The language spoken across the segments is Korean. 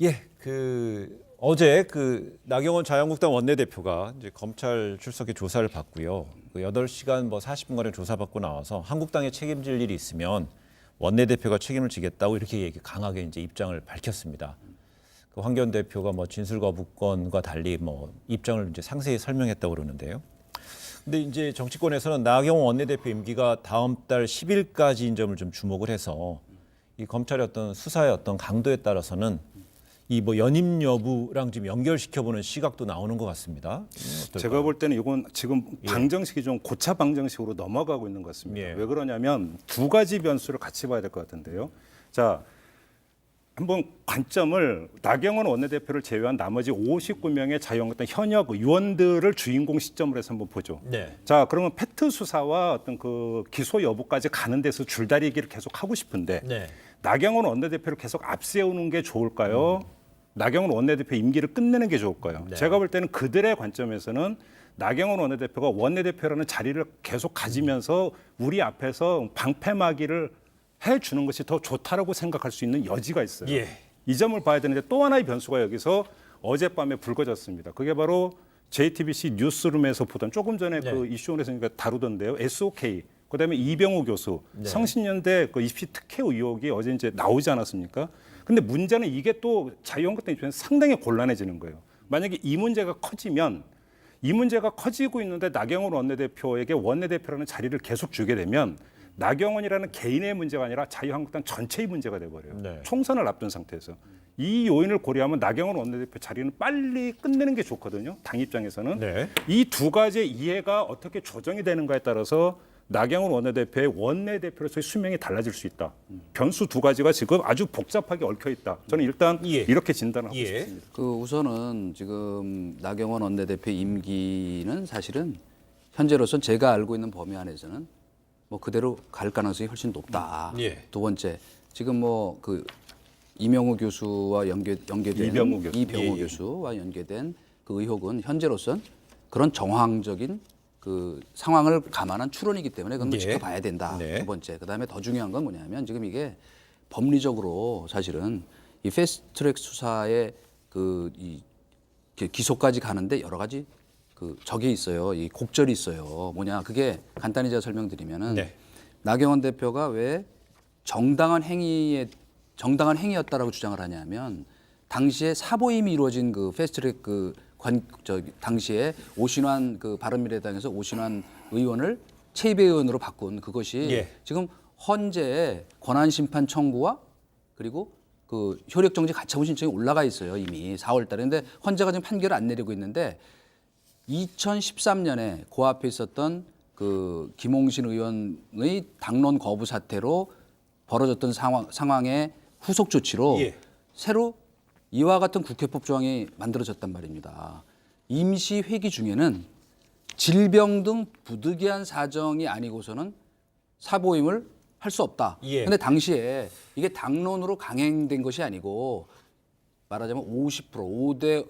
예, 어제 나경원 자유한국당 원내대표가 이제 검찰 출석에 조사를 받고요. 8시간 40분가량 조사받고 나와서 한국당에 책임질 일이 있으면 원내대표가 책임을 지겠다고 이렇게 강하게 이제 입장을 밝혔습니다. 황교안 대표가 진술 거부권과 달리 입장을 이제 상세히 설명했다고 그러는데요. 근데 이제 정치권에서는 나경원 원내대표 임기가 다음 달 10일까지인 점을 좀 주목을 해서 이 검찰의 어떤 수사의 어떤 강도에 따라서는 이 연임 여부랑 지금 연결시켜보는 시각도 나오는 것 같습니다. 제가 볼 때는 이건 지금 방정식이 좀 고차 방정식으로 넘어가고 있는 것 같습니다. 예. 왜 그러냐면 두 가지 변수를 같이 봐야 될 것 같은데요. 자, 한번 관점을 나경원 원내대표를 제외한 나머지 59명의 자유한국당 현역 의원들을 주인공 시점으로 해서 한번 보죠. 네. 자, 그러면 팩트 수사와 어떤 기소 여부까지 가는 데서 줄다리기를 계속 하고 싶은데 네. 나경원 원내대표를 계속 앞세우는 게 좋을까요? 나경원 원내대표 임기를 끝내는 게 좋을까요? 네. 제가 볼 때는 그들의 관점에서는 나경원 원내대표가 원내대표라는 자리를 계속 가지면서 우리 앞에서 방패막이를 해주는 것이 더 좋다라고 생각할 수 있는 여지가 있어요. 예. 이 점을 봐야 되는데 또 하나의 변수가 여기서 어젯밤에 불거졌습니다. 그게 바로 JTBC 뉴스룸에서 보던 조금 전에 네. 이슈원에서 다루던데요. SOK, 그다음에 이병우 교수, 네. 성신여대 입시 특혜 의혹이 어제 이제 나오지 않았습니까? 근데 문제는 이게 또 자유한국당 입장에서 상당히 곤란해지는 거예요. 만약에 이 문제가 커지면 이 문제가 커지고 있는데 나경원 원내대표에게 원내대표라는 자리를 계속 주게 되면 나경원이라는 개인의 문제가 아니라 자유한국당 전체의 문제가 돼버려요. 네. 총선을 앞둔 상태에서. 이 요인을 고려하면 나경원 원내대표 자리는 빨리 끝내는 게 좋거든요. 당 입장에서는. 네. 이 두 가지의 이해가 어떻게 조정이 되는가에 따라서 나경원 원내대표의 원내대표로서의 수명이 달라질 수 있다. 변수 두 가지가 지금 아주 복잡하게 얽혀 있다. 저는 일단 예. 이렇게 진단하고 예. 싶습니다. 우선은 지금 나경원 원내대표 임기는 사실은 현재로선 제가 알고 있는 범위 안에서는 그대로 갈 가능성이 훨씬 높다. 예. 두 번째, 지금 이명우 교수와 연계된 이병우 교수. 이병우 예. 교수와 연계된 그 의혹은 현재로선 그런 정황적인 상황을 감안한 추론이기 때문에 그건 예. 지켜봐야 된다. 네. 두 번째, 그다음에 더 중요한 건 뭐냐면 지금 이게 법리적으로 사실은 이 패스트트랙 수사의 이 기소까지 가는데 여러 가지 적이 있어요. 이 곡절이 있어요. 뭐냐? 그게 간단히 제가 설명드리면은 네. 나경원 대표가 왜 정당한 행위였다라고 주장을 하냐면 당시에 사보임이 이루어진 패스트트랙 당시에 오신환 바른미래당에서 오신환 의원을 체입의 의원으로 바꾼 그것이 예. 지금 헌재에 권한심판 청구와 그리고 효력정지 가처분 신청이 올라가 있어요. 이미 4월 달에. 근데 헌재가 지금 판결을 안 내리고 있는데 2013년에 그 앞에 있었던 김홍신 의원의 당론 거부 사태로 벌어졌던 상황의 후속 조치로 예. 새로 이와 같은 국회법 조항이 만들어졌단 말입니다. 임시 회기 중에는 질병 등 부득이한 사정이 아니고서는 사보임을 할 수 없다. 예. 근데 당시에 이게 당론으로 강행된 것이 아니고 말하자면 50%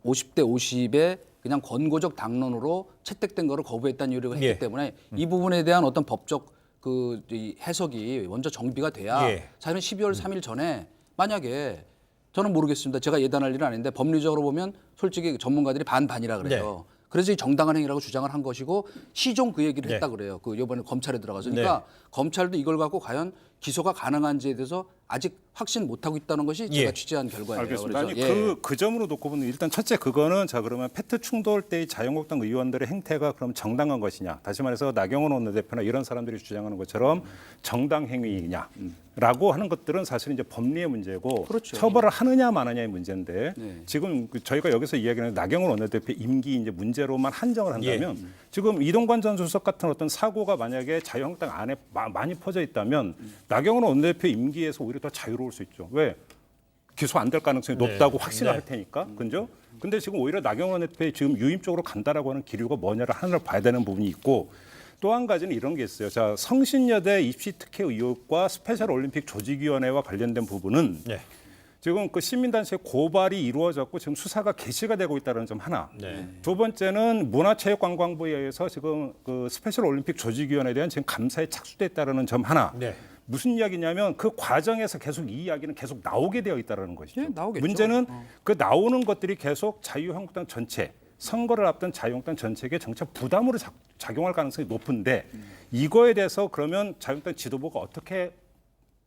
50대 50의 그냥 권고적 당론으로 채택된 거를 거부했다는 요력을 했기 예. 때문에 이 부분에 대한 어떤 법적 이 해석이 먼저 정비가 돼야 예. 사실은 12월 3일 전에 만약에 저는 모르겠습니다. 제가 예단할 일은 아닌데 법리적으로 보면 솔직히 전문가들이 반반이라 그래요. 그래서 이 정당한 행위라고 주장을 한 것이고 시종 그 얘기를 네. 했다 그래요. 이번에 검찰에 들어가서. 그러니까 검찰도 이걸 갖고 과연 기소가 가능한지에 대해서 아직 확신 못하고 있다는 것이 제가 예. 취재한 결과예요. 알겠습니다. 아니, 그래서 그 점으로 놓고 보면 일단 첫째 그거는 그러면 팩트 충돌 때의 자유한국당 의원들의 행태가 그럼 정당한 것이냐. 다시 말해서 나경원 원내대표나 이런 사람들이 주장하는 것처럼 정당 행위냐라고 하는 것들은 사실은 이제 법리의 문제고 그렇죠. 처벌을 하느냐 마느냐의 문제인데 네. 지금 저희가 여기서 이야기하는 나경원 원내대표 임기 이제 문제로만 한정을 한다면 지금 이동관 전 수석 같은 어떤 사고가 만약에 자유한국당 안에 많이 퍼져 있다면 나경원 원내대표 임기에서 오히려 더 자유로울 수 있죠. 왜? 기소 안 될 가능성이 높다고 확신을 할 테니까. 그죠? 근데 지금 오히려 나경원 원내대표의 지금 유임 쪽으로 간다라고 하는 기류가 뭐냐를 하나를 봐야 되는 부분이 있고 또 한 가지는 이런 게 있어요. 자, 성신여대 입시 특혜 의혹과 스페셜 올림픽 조직위원회와 관련된 부분은 네. 지금 시민단체 고발이 이루어졌고 지금 수사가 개시가 되고 있다는 점 하나. 네. 두 번째는 문화체육관광부에 의해서 지금 스페셜 올림픽 조직위원회에 대한 지금 감사에 착수됐다는 점 하나. 네. 무슨 이야기냐면 그 과정에서 계속 이 이야기는 계속 나오게 되어 있다는 것이죠. 예, 나오겠죠. 문제는 그 나오는 것들이 계속 자유한국당 전체 선거를 앞둔 자유한국당 전체에게 정책 부담으로 작용할 가능성이 높은데 이거에 대해서 그러면 자유한국당 지도부가 어떻게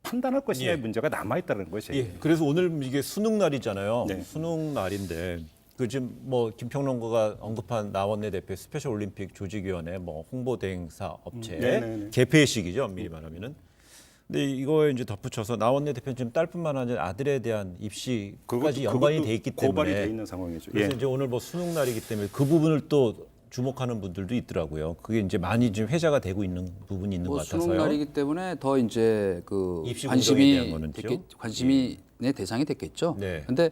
판단할 것이냐의 예. 문제가 남아 있다는 것이에요. 예. 그래서 오늘 이게 수능 날이잖아요. 네. 수능 날인데 그 지금 뭐 김평론가가 언급한 나원내 대표 스페셜 올림픽 조직위원회 뭐 홍보 대행사 업체 네네네. 개폐식이죠. 엄밀히 말하면은. 근데 이거에 이제 덧붙여서 나원내 대표는 지금 딸뿐만 아니라 아들에 대한 입시까지 연관이 돼 있기 때문에 고발이 돼 있는 상황이죠. 그래서 예. 이제 오늘 뭐 수능 날이기 때문에 그 부분을 또 주목하는 분들도 있더라고요. 그게 이제 많이 지금 회자가 되고 있는 부분이 있는 뭐 것 같아서요. 수능 날이기 때문에 더 이제 그 입시 공정에 대한 거는요? 관심의 대상이 됐겠죠. 네. 근데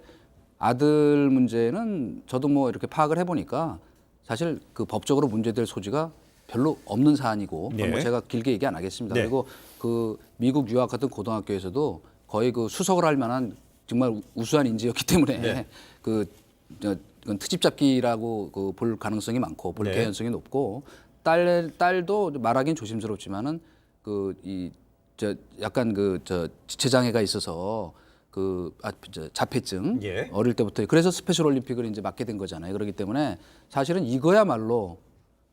아들 문제는 저도 뭐 이렇게 파악을 해보니까 사실 그 법적으로 문제될 소지가 별로 없는 사안이고 네. 뭐 제가 길게 얘기 안 하겠습니다. 네. 그리고 그 미국 유학 같은 고등학교에서도 거의 그 수석을 할 만한 정말 우수한 인재였기 때문에 네. 이건 트집 잡기라고 그 볼 가능성이 많고 볼 네. 개연성이 높고 딸도 말하기는 조심스럽지만은 저 약간 저 지체 장애가 있어서 저 자폐증 예. 어릴 때부터 그래서 스페셜 올림픽을 이제 맡게 된 거잖아요. 그렇기 때문에 사실은 이거야말로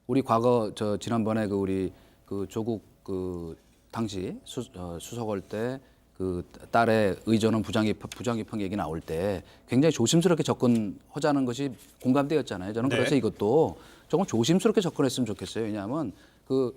우리 과거 저 지난번에 그 우리 그 조국 그 당시 수석할 때 그 딸의 의전원 부정입학 얘기 나올 때 굉장히 조심스럽게 접근하자는 것이 공감되었잖아요. 저는 네. 그래서 이것도 조금 조심스럽게 접근했으면 좋겠어요. 왜냐하면 그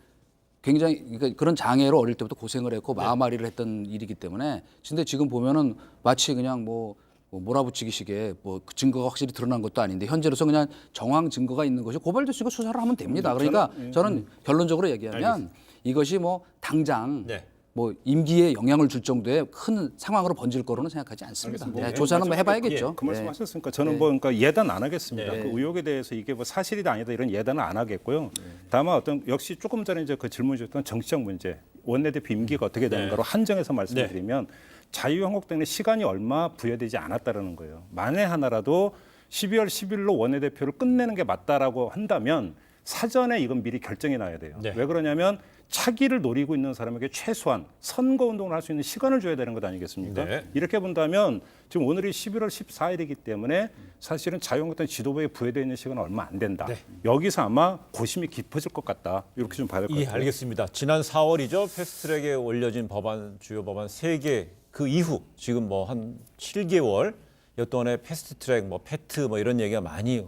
굉장히 그러니까 그런 장애로 어릴 때부터 고생을 했고 마음앓이를 했던 일이기 때문에 근데 지금 보면은 마치 그냥 뭐 몰아붙이기식의 뭐 그 증거가 확실히 드러난 것도 아닌데 현재로서 그냥 정황 증거가 있는 것이 고발됐으니까 수사를 하면 됩니다. 그러니까 저는 결론적으로 얘기하면 이것이 뭐 당장 네. 뭐 임기에 영향을 줄 정도의 큰 상황으로 번질 거로는 생각하지 않습니다. 알겠습니다. 네, 조사는 뭐 해봐야겠죠. 그 말씀하셨으니까 저는 뭐 그러니까 예단 안 하겠습니다. 네. 그 의혹에 대해서 이게 뭐 사실이다 아니다 이런 예단은 안 하겠고요. 다만 어떤 역시 조금 전에 이제 그 질문 주셨던 정치적 문제, 원내대표 임기가 어떻게 되는가로 한정해서 말씀드리면 자유한국당에 시간이 얼마 부여되지 않았다라는 거예요. 만에 하나라도 12월 10일로 원내대표를 끝내는 게 맞다라고 한다면 사전에 이건 미리 결정이 나야 돼요. 네. 왜 그러냐면 차기를 노리고 있는 사람에게 최소한 선거 운동을 할 수 있는 시간을 줘야 되는 것 아니겠습니까? 네. 이렇게 본다면 지금 오늘이 11월 14일이기 때문에 사실은 자유한국당 지도부에 부여되어 있는 시간은 얼마 안 된다. 여기서 아마 고심이 깊어질 것 같다. 이렇게 좀 봐야 될 것 예, 같아요. 알겠습니다. 지난 4월이죠. 패스트트랙에 올려진 법안 주요 법안 3개 그 이후 지금 뭐 한 7개월여 동안에 패스트트랙 뭐 패트 뭐 이런 얘기가 많이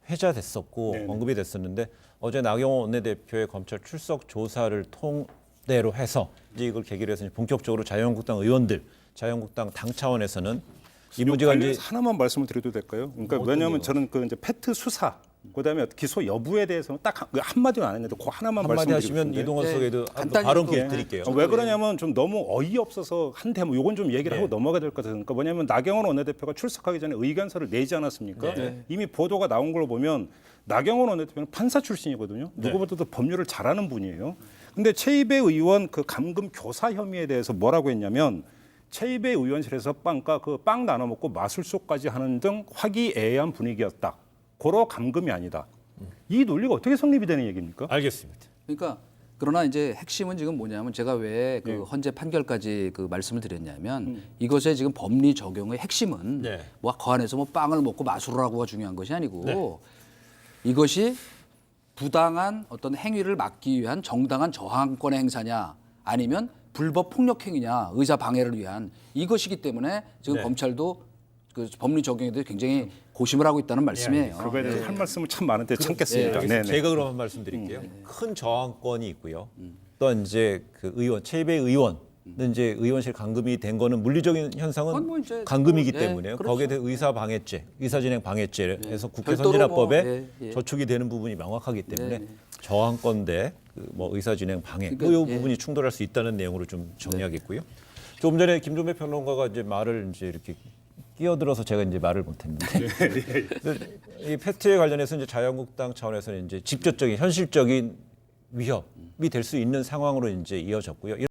회자됐었고 네네. 언급이 됐었는데 어제 나경원 원내대표의 검찰 출석 조사를 통대로 해서 이제 이걸 계기로 해서 이제 본격적으로 자유한국당 의원들, 자유한국당 당 차원에서는 이 문제가 이제 관련해서 하나만 말씀을 드려도 될까요? 그러니까 어떤 왜냐하면 게요? 저는 그 이제 패트 수사 그다음에 기소 여부에 대해서는 딱 한마디도 안 했는데 그 하나만 한마디 말씀드리고 하시면 싶은데 이동원 네, 수석에도 간단히 발언 또, 기회 드릴게요. 왜 그러냐면 좀 너무 어이없어서 한테 뭐 요건 좀 얘기를 네. 하고 넘어가야 될 것 같아요. 그러니까 뭐냐면 나경원 원내대표가 출석하기 전에 의견서를 내지 않았습니까? 네. 이미 보도가 나온 걸 보면 나경원 원내대표는 판사 출신이거든요. 네. 누구보다도 법률을 잘하는 분이에요. 근데 최이배 의원 그 감금 교사 혐의에 대해서 뭐라고 했냐면 최이배 의원실에서 빵 나눠 먹고 마술쇼까지 하는 등 화기애애한 분위기였다. 고로 감금이 아니다. 이 논리가 어떻게 성립이 되는 얘기입니까? 알겠습니다. 그러니까 그러나 이제 핵심은 지금 뭐냐면 제가 왜 그 헌재 판결까지 그 말씀을 드렸냐면 이것의 지금 법리 적용의 핵심은 네. 뭐 그 안에서 뭐 빵을 먹고 마술을 하고가 중요한 것이 아니고 이것이 부당한 어떤 행위를 막기 위한 정당한 저항권의 행사냐 아니면 불법 폭력 행위냐 의사 방해를 위한 이것이기 때문에 지금 네. 검찰도 그 법리 적용에 대해 굉장히 고심을 하고 있다는 말씀이에요. 그거에 대해서 할 말씀은 참 많은데 참겠습니다. 알겠습니다. 네네. 제가 그럼 한 말씀 드릴게요. 큰 저항권이 있고요. 또 이제 그 의원, 최이배 의원은 이제 의원실 감금이 된 거는 물리적인 현상은 그건 뭐 이제 감금이기 또, 때문에 그렇죠. 거기에 대해 의사 방해죄, 의사진행 방해죄에서 국회 별도로 선진화법에 뭐, 저촉이 되는 부분이 명확하기 때문에 저항권 대 뭐 의사진행 방해 그러니까, 뭐 이 부분이 충돌할 수 있다는 내용으로 좀 정리하겠고요. 조금 전에 김종배 평론가가 이제 말을 이제 이렇게 끼어들어서 제가 이제 말을 못했는데 이 패트에 관련해서 이제 자유한국당 차원에서는 이제 직접적인 현실적인 위협이 될 수 있는 상황으로 이제 이어졌고요.